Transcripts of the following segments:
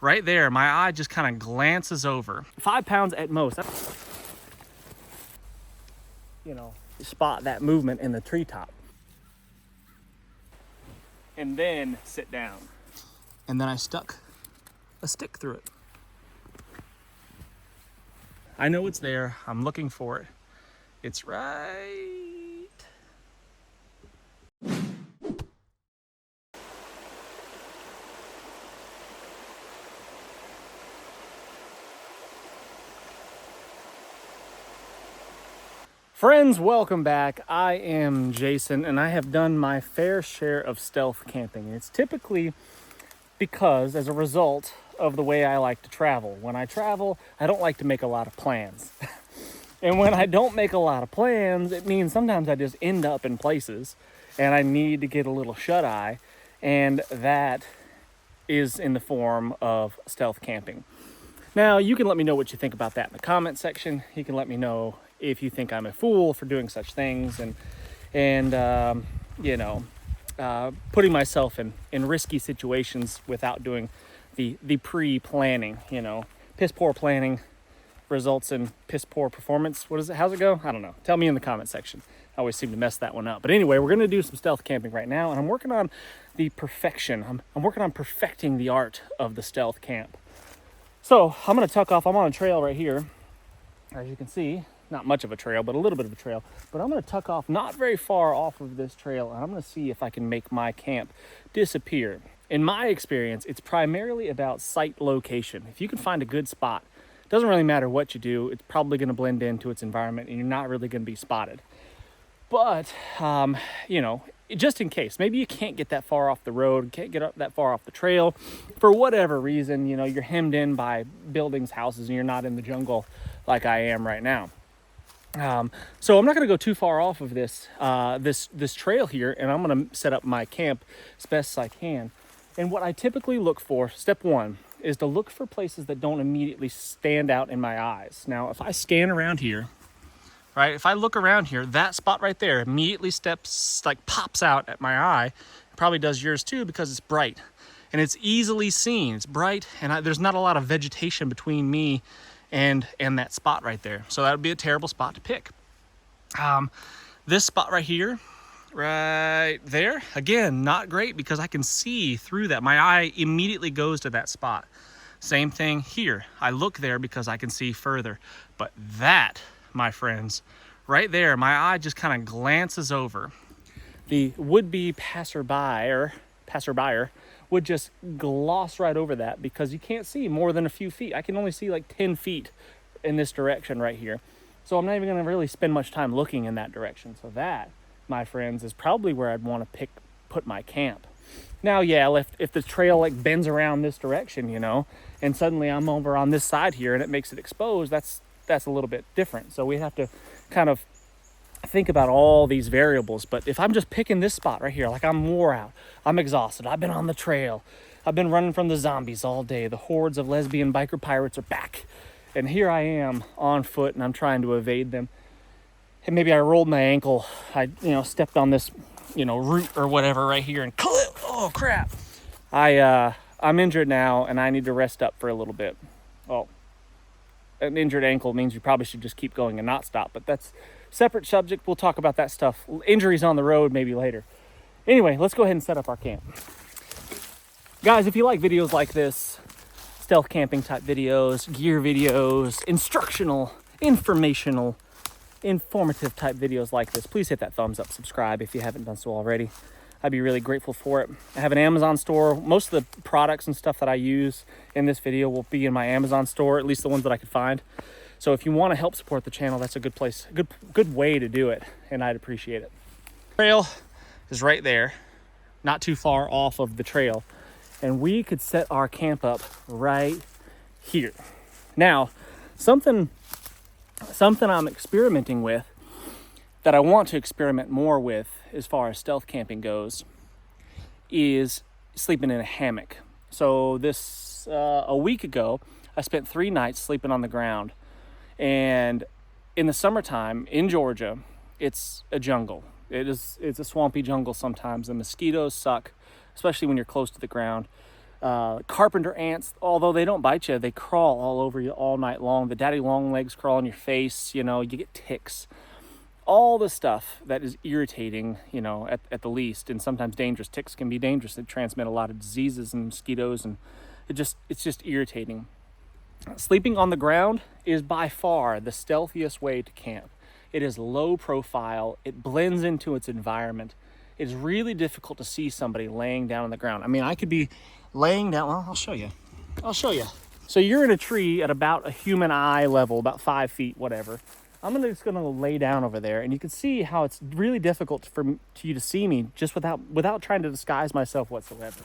Right there, my eye just kind of glances over. 5 pounds at most. You know, spot that movement in the treetop. And then sit down. And then I stuck a stick through it. I know it's there. I'm looking for it. It's right. Friends, welcome back. I am Jason, and I have done my fair share of stealth camping. It's typically because, as a result of the way I like to travel. When I travel, I don't like to make a lot of plans. And when I don't make a lot of plans, it means sometimes I just end up in places and I need to get a little shut-eye, and that is in the form of stealth camping. Now, you can let me know what you think about that in the comment section. You can let me know if you think I'm a fool for doing such things and putting myself in risky situations without doing the pre-planning. Piss poor planning results in piss poor performance. What is it? How's it go? I don't know. Tell me in the comment section. I always seem to mess that one up. But anyway, we're going to do some stealth camping right now, and I'm working on the perfection. I'm working on perfecting the art of the stealth camp. So I'm going to tuck off. I'm on a trail right here, as you can see. Not much of a trail, but a little bit of a trail. But I'm going to tuck off not very far off of this trail, and I'm going to see if I can make my camp disappear. In my experience, it's primarily about site location. If you can find a good spot, it doesn't really matter what you do. It's probably going to blend into its environment, and you're not really going to be spotted. But, just in case, maybe you can't get that far off the road, can't get up that far off the trail. For whatever reason, you're hemmed in by buildings, houses, and you're not in the jungle like I am right now. So I'm not going to go too far off of this trail here, and I'm going to set up my camp as best as I can. And what I typically look for, step one, is to look for places that don't immediately stand out in my eyes. Now, if I scan around here, right, if I look around here, that spot right there immediately pops out at my eye. It probably does yours too, because it's bright and it's easily seen. It's bright, and there's not a lot of vegetation between me and that spot right there. So that would be a terrible spot to pick. This spot right here, right there, again, not great because I can see through that. My eye immediately goes to that spot. Same thing here. I look there because I can see further. But that, my friends, right there, my eye just kind of glances over. The would-be passerby would just gloss right over that because you can't see more than a few feet. I can only see like 10 feet in this direction right here. So I'm not even going to really spend much time looking in that direction. So that, my friends, is probably where I'd want to put my camp. Now, yeah, if the trail bends around this direction, and suddenly I'm over on this side here and it makes it exposed, that's a little bit different. So we have to kind of think about all these variables. But if I'm just picking this spot right here, like I'm wore out, I'm exhausted, I've been on the trail, I've been running from the zombies all day, the hordes of lesbian biker pirates are back, and here I am on foot and I'm trying to evade them, and maybe I rolled my ankle, I stepped on this root or whatever right here, and oh crap, I'm injured now and I need to rest up for a little bit. Well, an injured ankle means you probably should just keep going and not stop, but that's separate subject. We'll talk about that stuff. Injuries on the road maybe later. Anyway, let's go ahead and set up our camp. Guys, if you like videos like this, stealth camping type videos, gear videos, instructional, informational, informative type videos like this, please hit that thumbs up, subscribe if you haven't done so already. I'd be really grateful for it. I have an Amazon store. Most of the products and stuff that I use in this video will be in my Amazon store, at least the ones that I could find. So if you want to help support the channel, that's a good place, good way to do it, and I'd appreciate it. Trail is right there, not too far off of the trail, and we could set our camp up right here. Now, something I'm experimenting with that I want to experiment more with as far as stealth camping goes is sleeping in a hammock. So a week ago, I spent 3 nights sleeping on the ground. And in the summertime in Georgia, it's a jungle. It's a swampy jungle sometimes. The mosquitoes suck, especially when you're close to the ground. Carpenter ants, although they don't bite you, they crawl all over you all night long. The daddy long legs crawl on your face, you know, you get ticks. All the stuff that is irritating, you know, at the least, and sometimes dangerous. Ticks can be dangerous. They transmit a lot of diseases and mosquitoes, and it's just irritating. Sleeping on the ground is by far the stealthiest way to camp. It is low profile. It blends into its environment. It's really difficult to see somebody laying down on the ground. I mean, I could be laying down. Well, I'll show you. So you're in a tree at about a human eye level, about 5 feet, whatever. I'm just gonna lay down over there, and you can see how it's really difficult for you to see me just without trying to disguise myself whatsoever.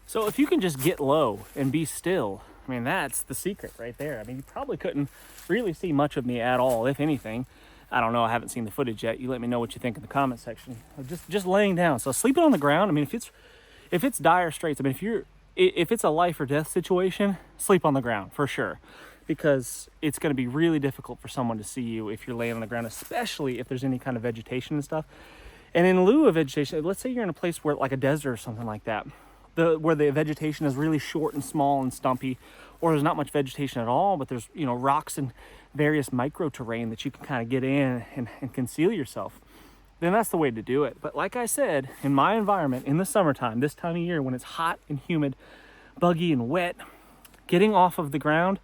So if you can just get low and be still, I mean, that's the secret right there. I mean, you probably couldn't really see much of me at all, if anything. I don't know, I haven't seen the footage yet. You let me know what you think in the comment section. Just laying down. So sleeping on the ground, I mean, if it's dire straits, I mean, if it's a life or death situation, sleep on the ground for sure, because it's going to be really difficult for someone to see you if you're laying on the ground, especially if there's any kind of vegetation and stuff. And in lieu of vegetation, let's say you're in a place where, like a desert or something like that, where the vegetation is really short and small and stumpy, or there's not much vegetation at all, but there's, you know, rocks and various micro terrain that you can kind of get in and conceal yourself, then that's the way to do it. But like I said, in my environment, in the summertime, this time of year when it's hot and humid, buggy and wet, getting off of the ground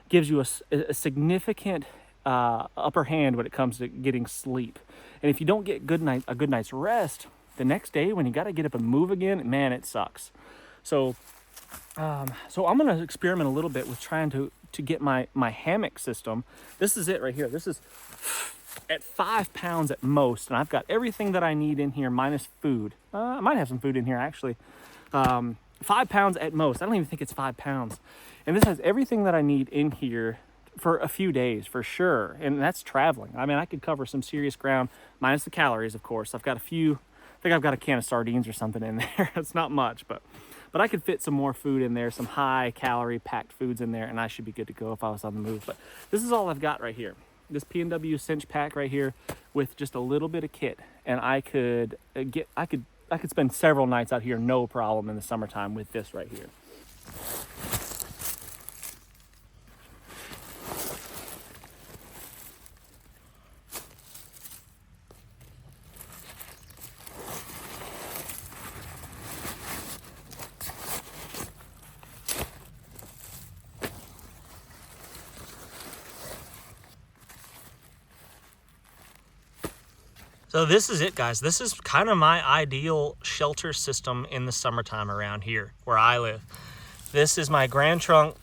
gives you a significant upper hand when it comes to getting sleep. And if you don't get a good night's rest, the next day when you got to get up and move again, man, it sucks. So I'm going to experiment a little bit with trying to get my hammock system. This is it right here. This is at 5 pounds at most, and I've got everything that I need in here minus food. I might have some food in here actually. 5 pounds at most. I don't even think it's 5 pounds. And this has everything that I need in here for a few days for sure. And that's traveling. I mean, I could cover some serious ground minus the calories, of course. I think I've got a can of sardines or something in there. It's not much, but I could fit some more food in there, some high calorie packed foods in there, and I should be good to go if I was on the move. But this is all I've got right here. This P&W cinch pack right here with just a little bit of kit, and I could spend several nights out here no problem in the summertime with this right here. So this is it, guys. This is kind of my ideal shelter system in the summertime around here where I live. This is my Grand Trunk,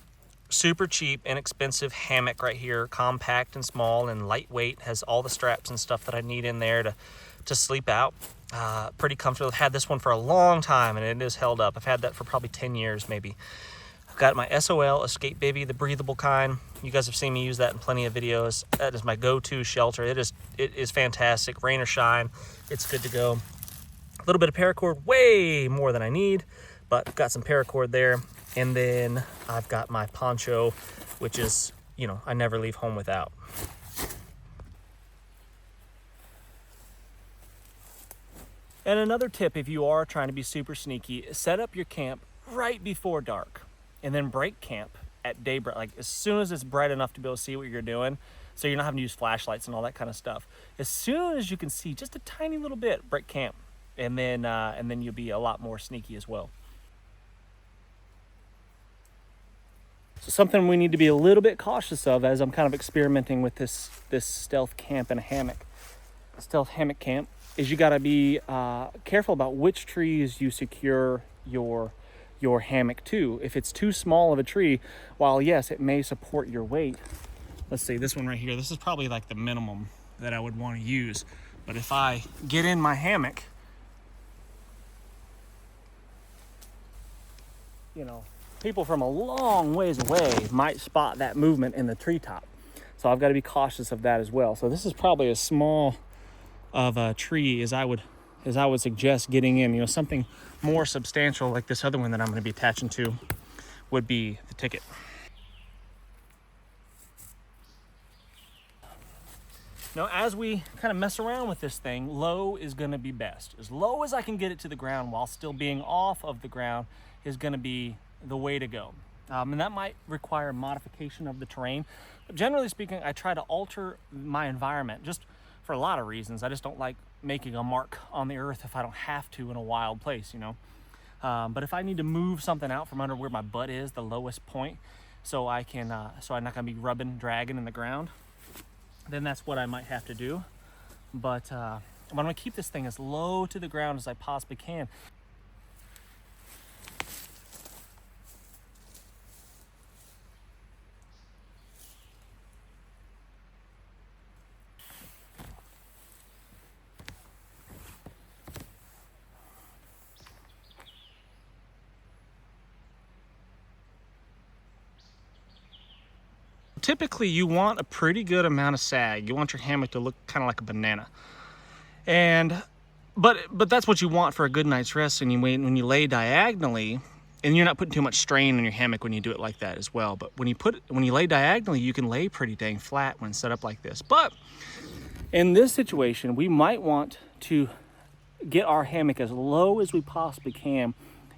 super cheap, inexpensive hammock right here, compact and small and lightweight, has all the straps and stuff that I need in there to sleep out. Pretty comfortable. I've had this one for a long time and it is held up. I've had that for probably 10 years maybe. Got my SOL Escape Baby, the breathable kind. You guys have seen me use that in plenty of videos. That is my go-to shelter. It is fantastic. Rain or shine, it's good to go. A little bit of paracord, way more than I need, but got some paracord there. And then I've got my poncho, which is, you know, I never leave home without. And another tip, if you are trying to be super sneaky, set up your camp right before dark. And then break camp at daybreak, like as soon as it's bright enough to be able to see what you're doing, so you're not having to use flashlights and all that kind of stuff. As soon as you can see just a tiny little bit, break camp, and then you'll be a lot more sneaky as well. So something we need to be a little bit cautious of as I'm kind of experimenting with this stealth camp in a hammock, stealth hammock camp, is you got to be careful about which trees you secure your hammock to. If it's too small of a tree, while yes, it may support your weight. Let's see, this one right here, this is probably like the minimum that I would want to use. But if I get in my hammock, you know, people from a long ways away might spot that movement in the treetop. So I've got to be cautious of that as well. So this is probably as small of a tree as I would suggest getting in. You know, something more substantial like this other one that I'm going to be attaching to would be the ticket. Now, as we kind of mess around with this thing, low is going to be best. As low as I can get it to the ground while still being off of the ground is going to be the way to go. And that might require modification of the terrain. But generally speaking, I try to alter my environment just for a lot of reasons. I just don't like making a mark on the earth if I don't have to in a wild place, you know. But if I need to move something out from under where my butt is, the lowest point, so I'm not going to be dragging in the ground, then that's what I might have to do. But I'm going to keep this thing as low to the ground as I possibly can. Typically, you want a pretty good amount of sag. You want your hammock to look kind of like a banana. But that's what you want for a good night's rest. And when you lay diagonally, and you're not putting too much strain on your hammock when you do it like that as well. But when you lay diagonally, you can lay pretty dang flat when set up like this. But in this situation, we might want to get our hammock as low as we possibly can,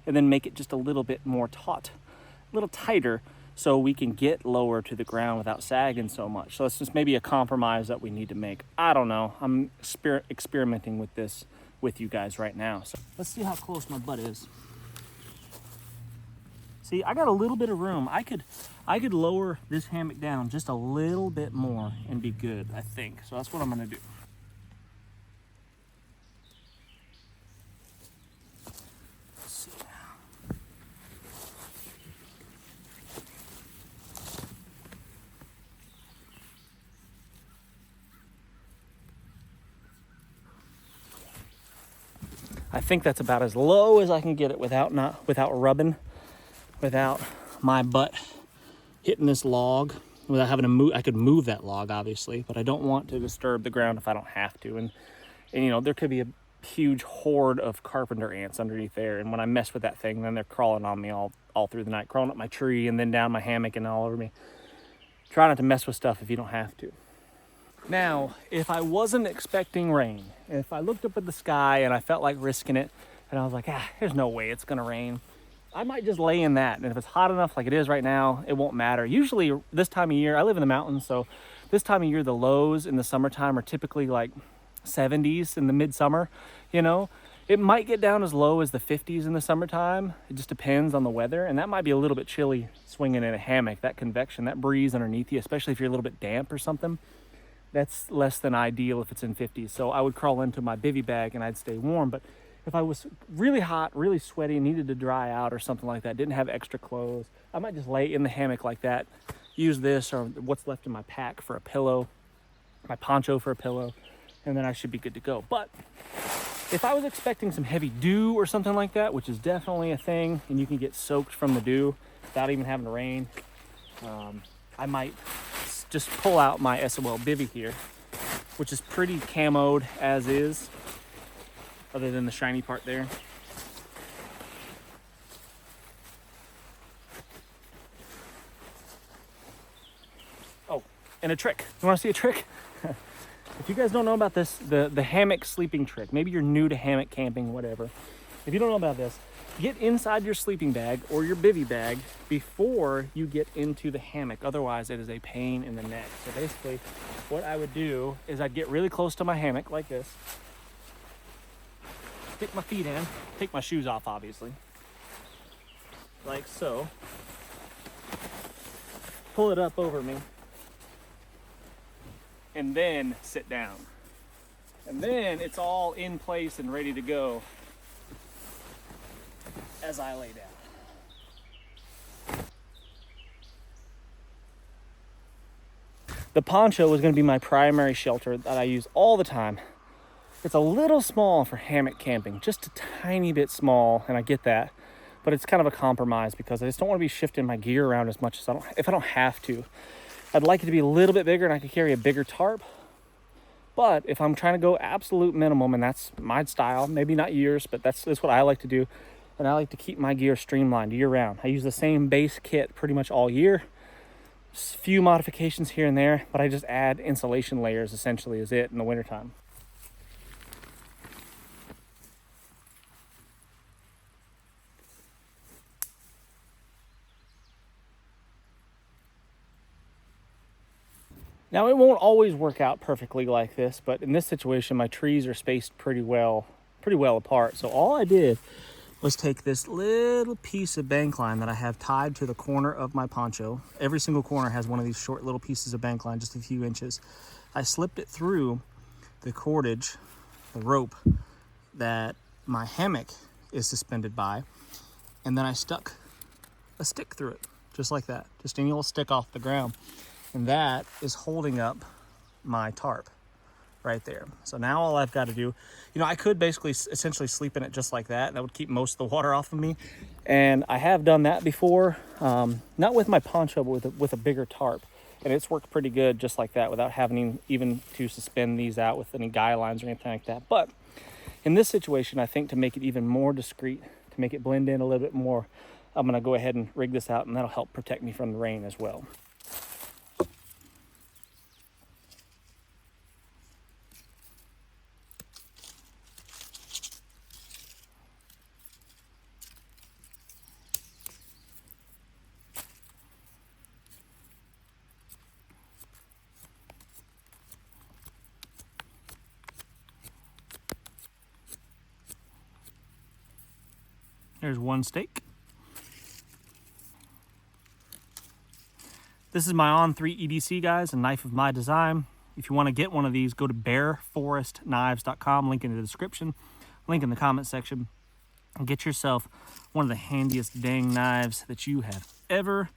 and then make it just a little bit more taut, a little tighter, so we can get lower to the ground without sagging so much. So it's just maybe a compromise that we need to make. I don't know. I'm experimenting with this with you guys right now. So let's see how close my butt is. See, I got a little bit of room. I could lower this hammock down just a little bit more and be good, I think. So that's what I'm gonna do. I think that's about as low as I can get it without rubbing, without my butt hitting this log, without having to move. I could move that log obviously, but I don't want to disturb the ground if I don't have to. And you know, there could be a huge horde of carpenter ants underneath there, and when I mess with that thing, then they're crawling on me all through the night, crawling up my tree and then down my hammock and all over me. Try not to mess with stuff if you don't have to. Now, if I wasn't expecting rain, if I looked up at the sky and I felt like risking it, and I was like, there's no way it's gonna rain, I might just lay in that. And if it's hot enough like it is right now, it won't matter. Usually this time of year, I live in the mountains, so this time of year, the lows in the summertime are typically like 70s in the midsummer, you know? It might get down as low as the 50s in the summertime. It just depends on the weather, and that might be a little bit chilly swinging in a hammock. That convection, that breeze underneath you, especially if you're a little bit damp or something, that's less than ideal if it's in 50s. So I would crawl into my bivy bag and I'd stay warm. But if I was really hot, really sweaty, needed to dry out or something like that, didn't have extra clothes, I might just lay in the hammock like that, use this or what's left in my pack for a pillow, my poncho for a pillow, and then I should be good to go. But if I was expecting some heavy dew or something like that, which is definitely a thing, and you can get soaked from the dew without even having to rain, I might just pull out my SOL bivy here, which is pretty camoed as is, other than the shiny part there. Oh, and a trick. You want to see a trick? If you guys don't know about this, the hammock sleeping trick, maybe you're new to hammock camping, whatever. If you don't know about this, get inside your sleeping bag or your bivy bag before you get into the hammock. Otherwise, it is a pain in the neck. So basically, what I would do is I'd get really close to my hammock like this, stick my feet in, take my shoes off, obviously, like so, pull it up over me, and then sit down. And then it's all in place and ready to go as I lay down. The poncho is going to be my primary shelter that I use all the time. It's a little small for hammock camping, just a tiny bit small, and I get that, but it's kind of a compromise because I just don't want to be shifting my gear around as much as if I don't have to. I'd like it to be a little bit bigger and I could carry a bigger tarp. But if I'm trying to go absolute minimum, and that's my style, maybe not yours, but that's what I like to do. And I like to keep my gear streamlined year round. I use the same base kit pretty much all year. Just a few modifications here and there, but I just add insulation layers essentially is it in the wintertime. Now, it won't always work out perfectly like this, but in this situation, my trees are spaced pretty well apart. So all I did was take this little piece of bank line that I have tied to the corner of my poncho. Every single corner has one of these short little pieces of bank line, just a few inches. I slipped it through the cordage, the rope that my hammock is suspended by, and then I stuck a stick through it, just like that, just any old stick off the ground. And that is holding up my tarp right there. So now all I've got to do, I could basically essentially sleep in it just like that. That would keep most of the water off of me. And I have done that before, not with my poncho, but with a bigger tarp. And it's worked pretty good just like that without having even to suspend these out with any guy lines or anything like that. But in this situation, I think to make it even more discreet, to make it blend in a little bit more, I'm gonna go ahead and rig this out, and that'll help protect me from the rain as well. There's one stake. This is my On3 EDC, guys, a knife of my design. If you want to get one of these, go to bearforestknives.com, link in the description, link in the comment section, and get yourself one of the handiest dang knives that you have ever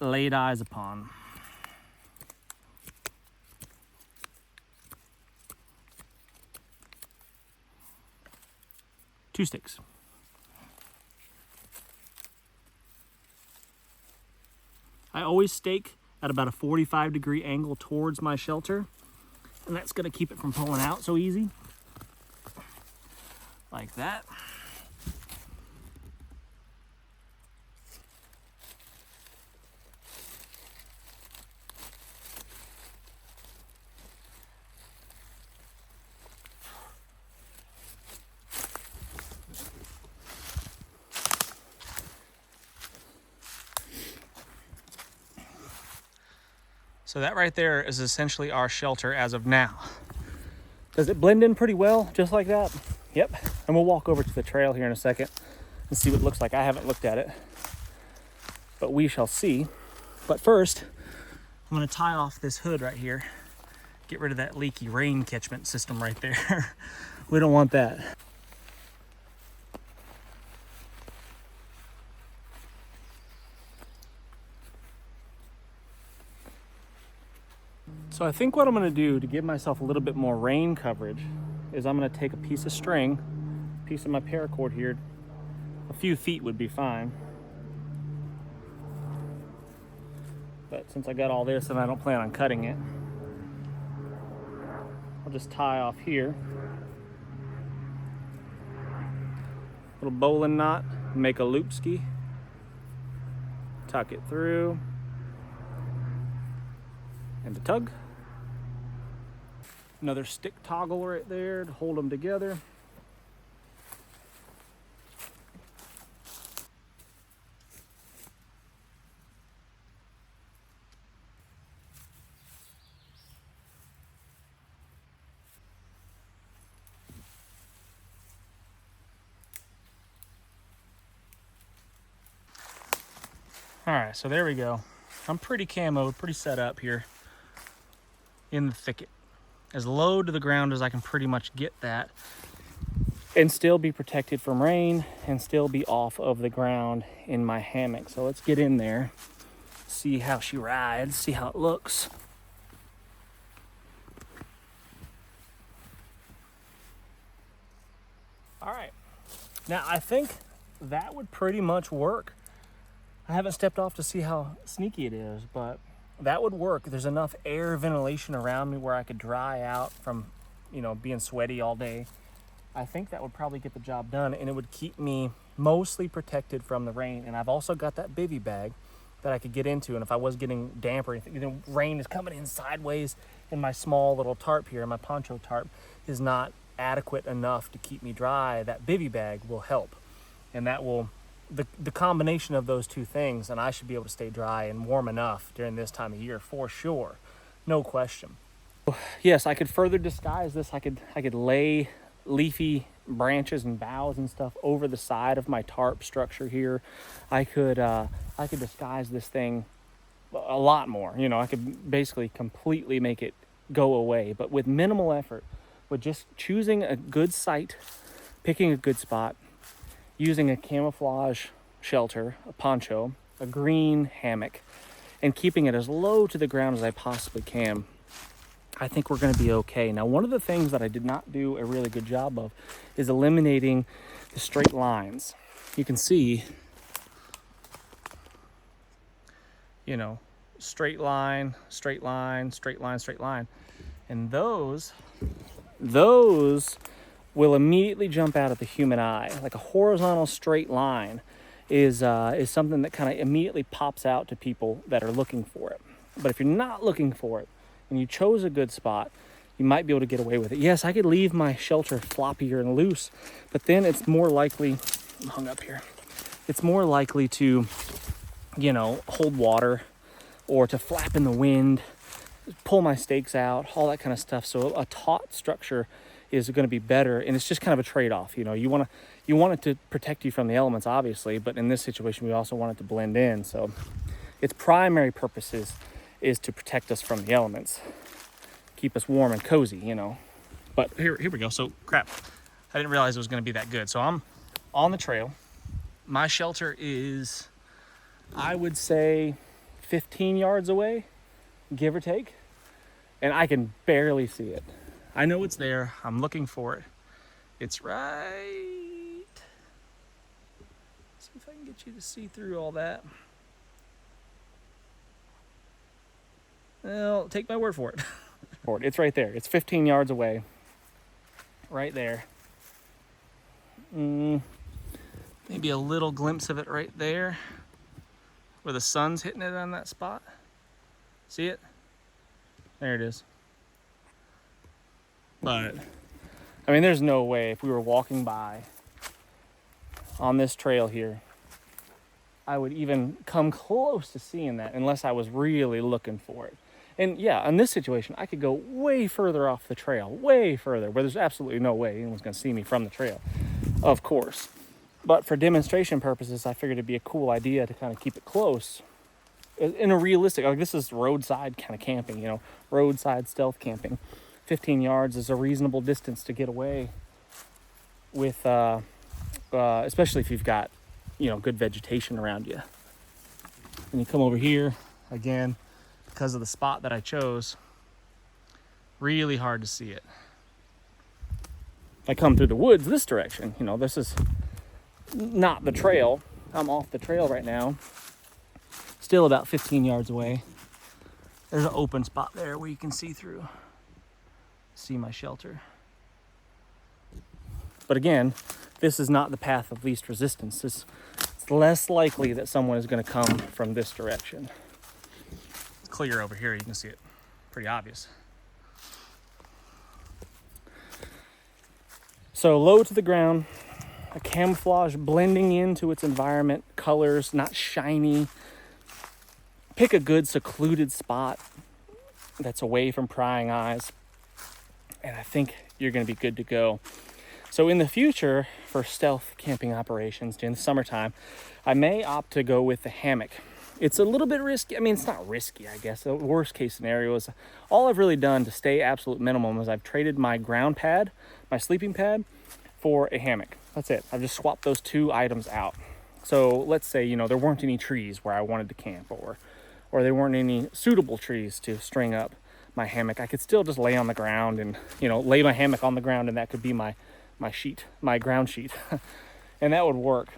laid eyes upon. Two sticks. I always stake at about a 45-degree angle towards my shelter, and that's gonna keep it from pulling out so easy. Like that. So that right there is essentially our shelter as of now. Does it blend in pretty well, just like that? Yep. And we'll walk over to the trail here in a second and see what it looks like. I haven't looked at it, but we shall see. But first, I'm gonna tie off this hood right here. Get rid of that leaky rain catchment system right there. We don't want that. So I think what I'm gonna do to give myself a little bit more rain coverage is I'm gonna take a piece of string, piece of my paracord here, a few feet would be fine. But since I got all this and I don't plan on cutting it, I'll just tie off here. Little bowline knot, make a loop ski, tuck it through, and a tug. Another stick toggle right there to hold them together. All right, so there we go. I'm pretty camoed, pretty set up here in the thicket. As low to the ground as I can pretty much get that and still be protected from rain and still be off of the ground in my hammock. So let's get in there, see how she rides, see how it looks. All right, now I think that would pretty much work. I haven't stepped off to see how sneaky it is, but that would work. There's enough air ventilation around me where I could dry out from, you know, being sweaty all day. I think that would probably get the job done, and it would keep me mostly protected from the rain. And I've also got that bivy bag that I could get into, and if I was getting damp or anything, you know, rain is coming in sideways, and my small little tarp here, my poncho tarp, is not adequate enough to keep me dry, that bivy bag will help. And that will, the combination of those two things, and I should be able to stay dry and warm enough during this time of year for sure, no question. Yes, I could further disguise this. I could lay leafy branches and boughs and stuff over the side of my tarp structure here. I could disguise this thing a lot more. You know, I could basically completely make it go away, but with minimal effort, with just choosing a good site, picking a good spot, using a camouflage shelter, a poncho, a green hammock, and keeping it as low to the ground as I possibly can, I think we're going to be okay. Now, one of the things that I did not do a really good job of is eliminating the straight lines. You can see, you know, straight line, straight line, straight line, straight line. And those will immediately jump out at the human eye. Like a horizontal straight line is something that kind of immediately pops out to people that are looking for it. But if you're not looking for it, and you chose a good spot, you might be able to get away with it. Yes, I could leave my shelter floppier and loose, but then it's more likely, I'm hung up here, it's more likely to, you know, hold water or to flap in the wind, pull my stakes out, all that kind of stuff. So a taut structure is going to be better, and it's just kind of a trade-off. You know, you want it to protect you from the elements, obviously, but in this situation, we also want it to blend in. So its primary purposes is to protect us from the elements, keep us warm and cozy, you know. But here we go. So crap, I didn't realize it was going to be that good. So I'm on the trail. My shelter is, I would say, 15 yards away, give or take, and I can barely see it. I know it's there. I'm looking for it. It's right. See if I can get you to see through all that. Well, take my word for it. It's right there. It's 15 yards away. Right there. Maybe a little glimpse of it right there, where the sun's hitting it on that spot. See it? There it is. But, I mean, there's no way if we were walking by on this trail here, I would even come close to seeing that unless I was really looking for it. And yeah, in this situation, I could go way further off the trail, way further, where there's absolutely no way anyone's going to see me from the trail, of course. But for demonstration purposes, I figured it'd be a cool idea to kind of keep it close. In a realistic, like this is roadside kind of camping, you know, roadside stealth camping. 15 yards is a reasonable distance to get away with, especially if you've got, you know, good vegetation around you. And you come over here, again, because of the spot that I chose, really hard to see it. If I come through the woods this direction, you know, this is not the trail. I'm off the trail right now. Still about 15 yards away. There's an open spot there where you can see through. See my shelter. But again, this is not the path of least resistance. It's less likely that someone is going to come from this direction. It's clear over here. You can see it. Pretty obvious. So low to the ground, a camouflage blending into its environment, colors, not shiny. Pick a good secluded spot that's away from prying eyes, and I think you're going to be good to go. So in the future, for stealth camping operations during the summertime, I may opt to go with the hammock. It's a little bit risky. I mean, it's not risky, I guess. The worst case scenario is all I've really done to stay absolute minimum is I've traded my ground pad, my sleeping pad, for a hammock. That's it. I've just swapped those two items out. So let's say, you know, there weren't any trees where I wanted to camp, or there weren't any suitable trees to string up my hammock. I could still just lay on the ground and, you know, lay my hammock on the ground, and that could be my sheet, my ground sheet. And that would work.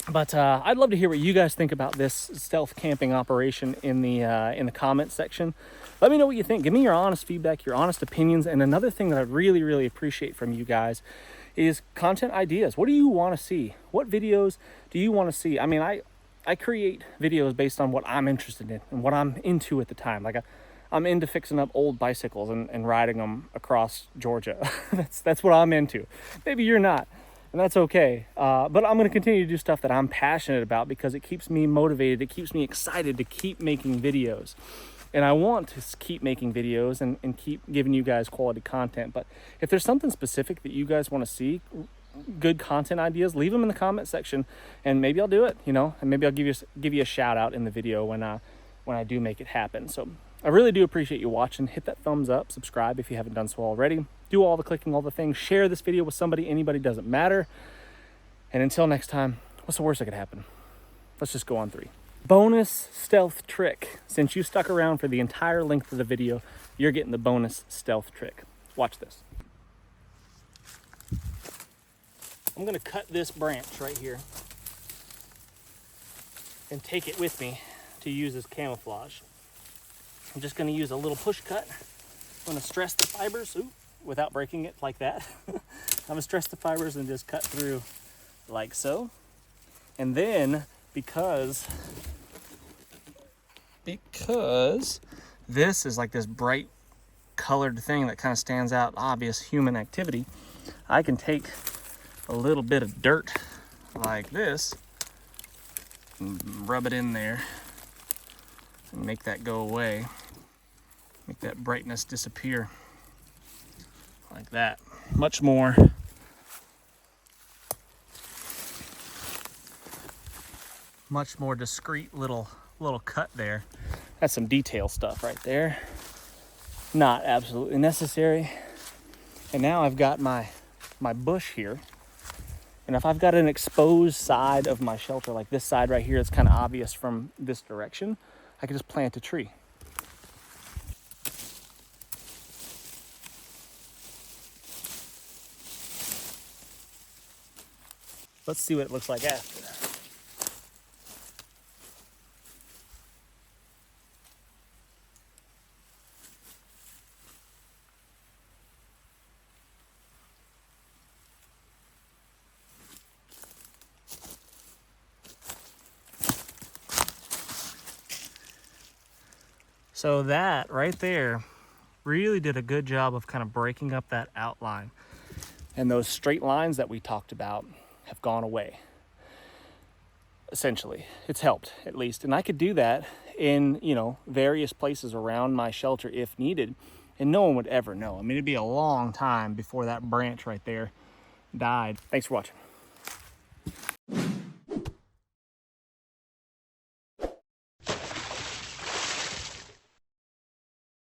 But I'd love to hear what you guys think about this stealth camping operation in the comments section. Let me know what you think. Give me your honest feedback, your honest opinions. And another thing that I'd really, really appreciate from you guys is content ideas. What do you want to see? What videos do you want to see? I mean, I create videos based on what I'm interested in and what I'm into at the time. Like I'm into fixing up old bicycles and riding them across Georgia. That's what I'm into. Maybe you're not, and that's okay. But I'm going to continue to do stuff that I'm passionate about because it keeps me motivated. It keeps me excited to keep making videos. And I want to keep making videos and keep giving you guys quality content. But if there's something specific that you guys want to see, good content ideas, leave them in the comment section, and maybe I'll do it, you know, and maybe I'll give you a shout out in the video when I do make it happen. So I really do appreciate you watching. Hit that thumbs up, subscribe if you haven't done so already. Do all the clicking, all the things. Share this video with somebody, anybody, doesn't matter. And until next time, what's the worst that could happen? Let's just go on 3. Bonus stealth trick. Since you stuck around for the entire length of the video, you're getting the bonus stealth trick. Watch this. I'm gonna cut this branch right here and take it with me to use as camouflage. I'm just gonna use a little push cut. I'm gonna stress the fibers, without breaking it like that. I'm gonna stress the fibers and just cut through like so. And then because this is like this bright colored thing that kind of stands out, obvious human activity, I can take a little bit of dirt like this and rub it in there and make that go away, make that brightness disappear like that. Much more discreet little cut there. That's some detail stuff right there. Not absolutely necessary. And now I've got my bush here. And if I've got an exposed side of my shelter, like this side right here, it's kind of obvious from this direction, I can just plant a tree. Let's see what it looks like after. So that right there really did a good job of kind of breaking up that outline. And those straight lines that we talked about have gone away. Essentially, it's helped at least. And I could do that in, you know, various places around my shelter if needed. And no one would ever know. I mean, it'd be a long time before that branch right there died. Thanks for watching.